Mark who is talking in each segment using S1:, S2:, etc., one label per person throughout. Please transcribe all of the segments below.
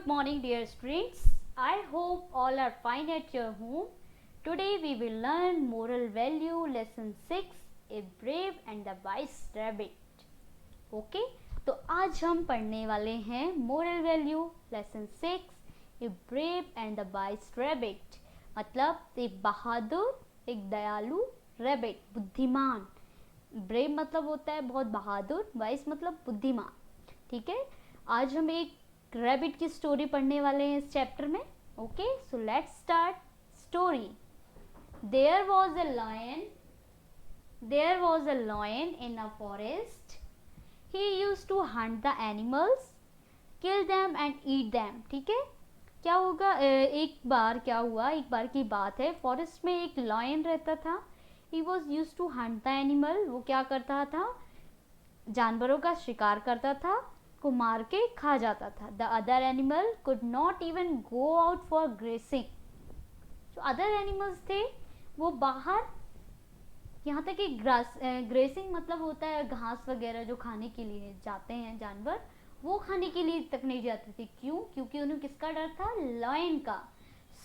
S1: Good morning, dear students. I hope all are fine at your home. Today we will learn moral value lesson 6, a brave and the wise rabbit. Okay? तो आज हम पढ़ने वाले हैं moral value lesson 6, a brave and the wise rabbit. मतलब एक बहादुर, एक दयालु रैबिट, बुद्धिमान. ब्रेव मतलब होता है बहुत बहादुर, वाइस मतलब बुद्धिमान. ठीक है, आज हम एक रैबिट की स्टोरी पढ़ने वाले हैं इस चैप्टर में. Okay, so let's start story. There was a lion in a forest. He used to hunt the animals, kill them and eat them. ठीक है, क्या होगा, एक बार की बात है, फॉरेस्ट में एक लायन रहता था. He was used to hunt the animal. वो क्या करता था, जानवरों का शिकार करता था, को मार के खा जाता था. The other animal could not even go out for gracing. जो अदर एनिमल्स थे वो बाहर, यहाँ तक कि ग्रेसिंग मतलब होता है घास वगैरह जो खाने के लिए जाते हैं जानवर, वो खाने के लिए तक नहीं जाते थे. क्यों? क्योंकि उन्हें किसका डर था? लायन का.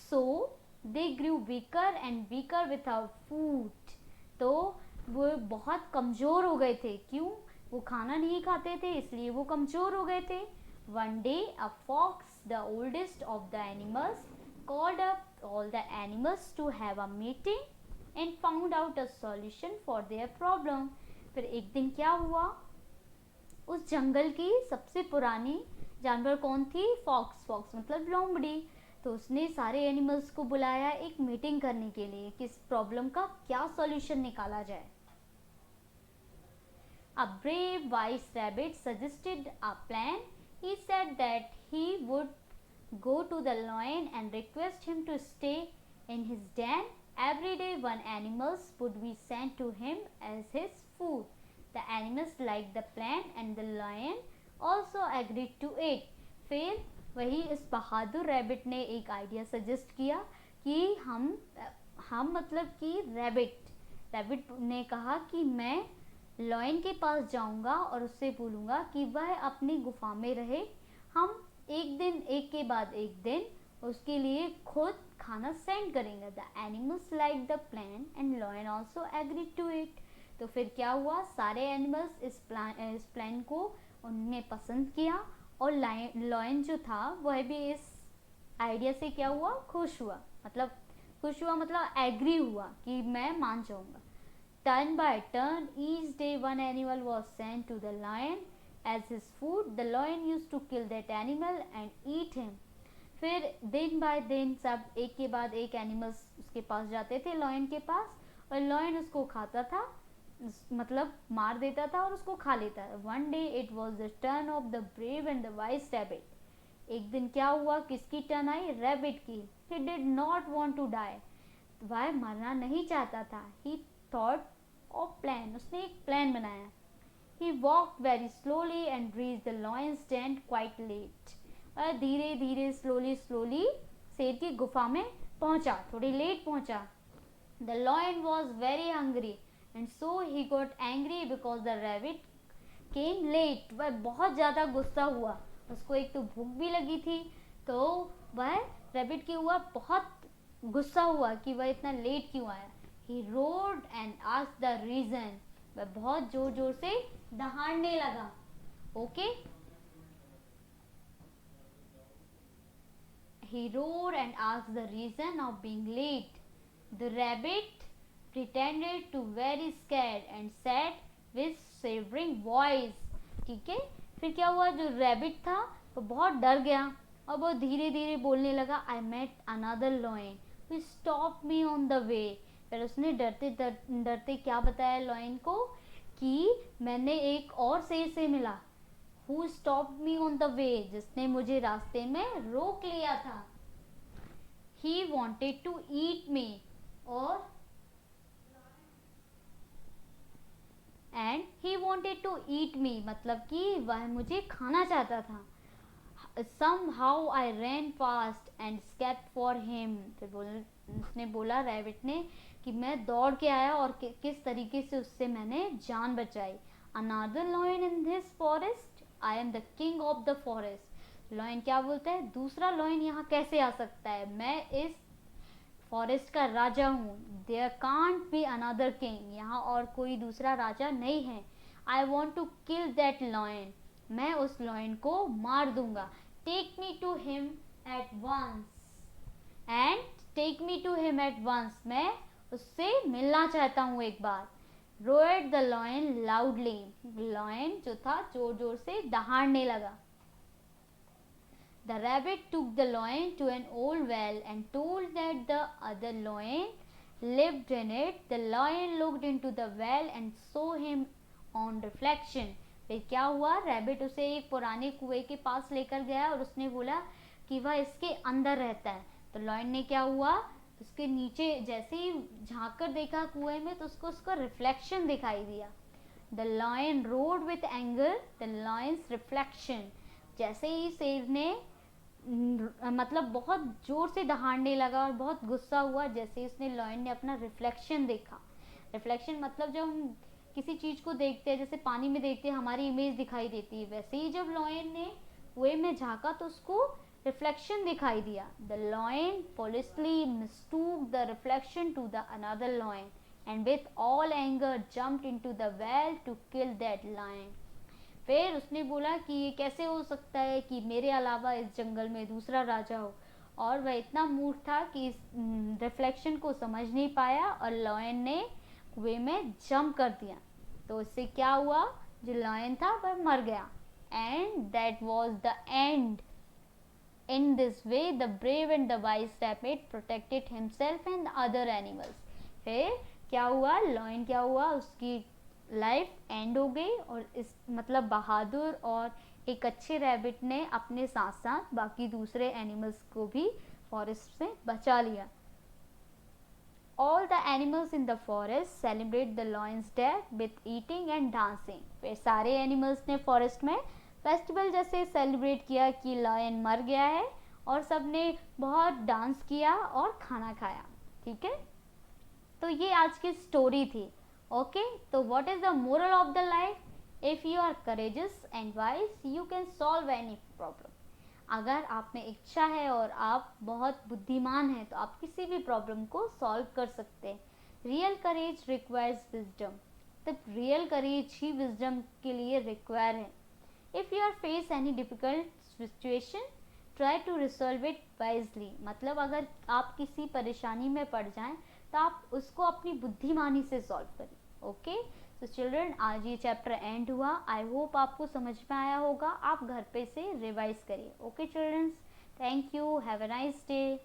S1: So they grew weaker and weaker without food. तो वो बहुत कमज़ोर हो गए थे. क्यों? वो खाना नहीं खाते थे, इसलिए वो कमज़ोर हो गए थे. One day a fox, the oldest of the animals, called up all the animals to have a meeting and found out a solution for their problem. फिर एक दिन क्या हुआ, उस जंगल की सबसे पुरानी जानवर कौन थी? फॉक्स. फॉक्स मतलब लोमड़ी. तो उसने सारे एनिमल्स को बुलाया एक मीटिंग करने के लिए, किस प्रॉब्लम का क्या सॉल्यूशन निकाला जाए. A brave wise rabbit suggested a plan. He said that he would go to the lion and request him to stay in his den. Every day one animal would be sent to him as his food. The animals liked the plan and the lion also agreed to it. फिर वही इस बहादुर rabbit ने एक idea suggest किया कि हम मतलब कि रैबिट ने कहा कि मैं लॉयन के पास जाऊंगा और उससे बोलूँगा कि वह अपनी गुफा में रहे. हम एक के बाद एक दिन उसके लिए खुद खाना सेंड करेंगे. The animals like the plan and lion also agree to it. तो फिर क्या हुआ, सारे एनिमल्स इस प्लान को उनने पसंद किया और लॉयन जो था वह भी इस आइडिया से क्या हुआ, खुश हुआ. मतलब एग्री हुआ कि मैं मान जाऊंगा. Turn by turn, each day one animal was sent to the lion as his food. The lion used to kill that animal and eat him. फिर दिन बाय दिन सब एक के बाद एक एनिमल्स उसके पास जाते थे, लॉयन के पास, और लॉयन उसको खाता था, मतलब मार देता था और उसको खा लेता था. One day it was the turn of the brave and the wise rabbit. एक दिन क्या हुआ, किसकी टर्न आई? रैबिट की. He did not want to die. वह मरना नहीं चाहता था. He thought of plan. उसने एक प्लान बनाया. He walk very slowly and reach the lion's den quite late. वह धीरे धीरे स्लोली शेर की गुफा में पहुंचा, थोड़ी लेट पहुंचा. The lion was very hungry and so he got angry because the rabbit came late. वह बहुत ज़्यादा गुस्सा हुआ, उसको एक तो भूख भी लगी थी, तो वह रैबिट के हुआ बहुत गुस्सा हुआ कि वह इतना लेट क्यों आया. He roared and asked the reason. वह बहुत जोर जोर से दहाड़ने लगा. Okay, he roared and asked the reason of being late. The rabbit pretended to very scared and said with shivering voice. ठीक है, फिर क्या हुआ, जो रैबिट था वो बहुत डर गया और वो धीरे धीरे बोलने लगा. I met another lion who stopped me on the way. फिर उसने डरते क्या बताया लॉयन को, कि मैंने एक और शेर से मिला. Who stopped me on the way, जिसने मुझे रास्ते में रोक लिया था. He wanted to eat me, और and he wanted to eat me मतलब कि वह मुझे खाना चाहता था. Somehow I ran fast and escaped for him. फिर उसने बोला रैबिट ने कि मैं दौड़ के आया और किस तरीके से उससे मैंने जान बचाई. Another lion in this forest, I am the king of the forest. Lion क्या बोलता है, दूसरा लॉयन यहाँ कैसे आ सकता है, मैं इस फॉरेस्ट का राजा हूँ, there can't be another king, यहाँ और कोई दूसरा राजा नहीं है, I want to kill that lion, मैं उस लॉयन को मार दूंगा, take me to him at once and take me to him at once, मैं उससे मिलना चाहता हूँ एक बार, roared the lion loudly, lion जो था जोर जोर से दहाड़ने लगा। The rabbit took the lion to an old well and told that the other lion lived in it. The lion looked into the well and saw him on reflection. फिर क्या हुआ, rabbit उसे एक पुराने कुएं के पास लेकर गया और उसने बोला कि वह इसके अंदर रहता है। तो लॉयन ने क्या हुआ, उसके नीचे जैसे ही झांक कर देखा कुएं में तो उसको उसका रिफ्लेक्शन दिखाई दिया। The lion road with anger the lions reflection, जैसे ही शेर ने मतलब बहुत जोर से दहाड़ने लगा और बहुत गुस्सा हुआ जैसे उसने लॉयन ने अपना रिफ्लेक्शन देखा। रिफ्लेक्शन मतलब जब हम किसी चीज को देखते हैं, जैसे पानी में देखते हैं हमारी इमेज दिखाई देती है, वैसे ही जब लॉयन ने कुएं में झांका तो उसको रिफ्लेक्शन दिखाई दिया। The lion foolishly mistook the reflection to the another lion and with all anger jumped into the well to kill that lion. फिर उसने बोला कि ये कैसे हो सकता है कि मेरे अलावा इस जंगल में दूसरा राजा हो, और वह इतना मूर्ख था कि इस रिफ्लेक्शन को समझ नहीं पाया और लॉयन ने कुएं में जंप कर दिया। तो इससे क्या हुआ, जो लॉयन था वह मर गया। And that was the end. In this way the brave and the wise rabbit protected himself and the other animals. फिर क्या हुआ, लॉयन क्या हुआ, उसकी लाइफ एंड हो गई और इस मतलब बहादुर और एक अच्छे रैबिट ने अपने साथ साथ बाकी दूसरे एनिमल्स को भी फॉरेस्ट से बचा लिया। All the animals in the forest celebrate the lion's death with eating and dancing. फिर सारे एनिमल्स ने फॉरेस्ट में फेस्टिवल जैसे सेलिब्रेट किया कि लॉयन मर गया है, और सबने बहुत डांस किया और खाना खाया। ठीक है, तो ये आज की स्टोरी थी। ओके, तो what is the moral of the life, if you are courageous and wise you can solve any problem. अगर आप में इच्छा है और आप बहुत बुद्धिमान हैं तो आप किसी भी प्रॉब्लम को सॉल्व कर सकते हैं। रियल करेज रिक्वायर्स विजडम, तो रियल करेज ही विजडम के लिए रिक्वायर है। If you are face any difficult situation try to resolve it wisely, मतलब अगर आप किसी परेशानी में पड़ जाएं तो आप उसको अपनी बुद्धिमानी से सॉल्व करें। ओके, तो चिल्ड्रन आज ये चैप्टर एंड हुआ। आई होप आपको समझ में आया होगा, आप घर पे से रिवाइज करिए। Okay children, thank you, have a nice day.